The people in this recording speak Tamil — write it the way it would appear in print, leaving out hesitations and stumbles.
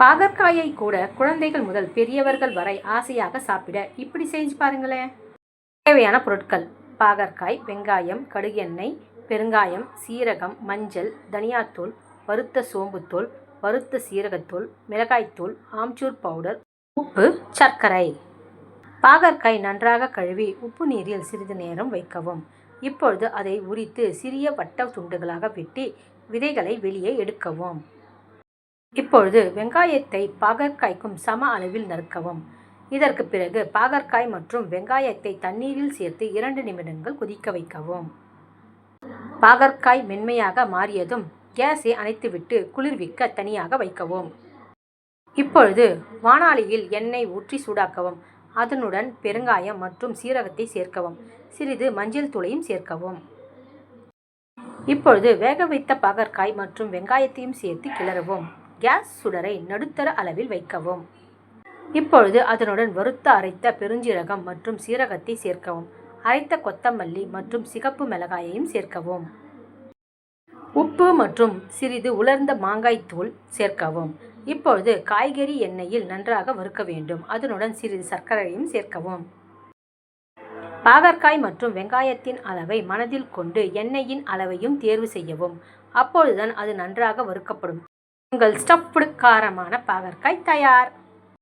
பாகற்காயை கூட குழந்தைகள் முதல் பெரியவர்கள் வரை ஆசையாக சாப்பிட இப்படி செஞ்சு பாருங்களேன். தேவையான பொருட்கள்: பாகற்காய், வெங்காயம், கடுகு எண்ணெய், பெருங்காயம், சீரகம், மஞ்சள், தனியாத்தூள், வறுத்த சோம்புத்தூள், வறுத்த சீரகத்தூள், மிளகாய்த்தூள், ஆம்ச்சூர் பவுடர், உப்பு, சர்க்கரை. பாகற்காய் நன்றாக கழுவி உப்பு நீரில் சிறிது நேரம் வைக்கவும். இப்பொழுது அதை உரித்து சிறிய வட்ட துண்டுகளாக வெட்டி விதைகளை வெளியே எடுக்கவும். இப்பொழுது வெங்காயத்தை பாகற்காய்க்கும் சம அளவில் நறுக்கவும். இதற்கு பிறகு பாகற்காய் மற்றும் வெங்காயத்தை தண்ணீரில் சேர்த்து 2 நிமிடங்கள் கொதிக்க வைக்கவும். பாகற்காய் மென்மையாக மாறியதும் கேஸை அணைத்துவிட்டு குளிர்விக்க தனியாக வைக்கவும். இப்பொழுது வாணலியில் எண்ணெய் ஊற்றி சூடாக்கவும். அதனுடன் பெருங்காயம் மற்றும் சீரகத்தை சேர்க்கவும். சிறிது மஞ்சள் தூளையும் சேர்க்கவும். இப்பொழுது வேக வைத்த பாகற்காய் மற்றும் வெங்காயத்தையும் சேர்த்து கிளறவும். கேஸ் சுடரை நடுத்தர அளவில் வைக்கவும். இப்பொழுது அதனுடன் வறுத்த அரைத்த பெருஞ்சீரகம் மற்றும் சீரகத்தை சேர்க்கவும். அரைத்த கொத்தமல்லி மற்றும் சிகப்பு மிளகாயையும் சேர்க்கவும். உப்பு மற்றும் சிறிது உலர்ந்த மாங்காய் தூள் சேர்க்கவும். இப்பொழுது காய்கறி எண்ணெயில் நன்றாக வறுக்க வேண்டும். அதனுடன் சிறிது சர்க்கரையும் சேர்க்கவும். பாகற்காய் மற்றும் வெங்காயத்தின் அளவை மனதில் கொண்டு எண்ணெயின் அளவையும் தேர்வு செய்யவும். அப்பொழுதுதான் அது நன்றாக வறுக்கப்படும். உங்கள் ஸ்டஃப்டு காரமான பாகற்காய் தயார்.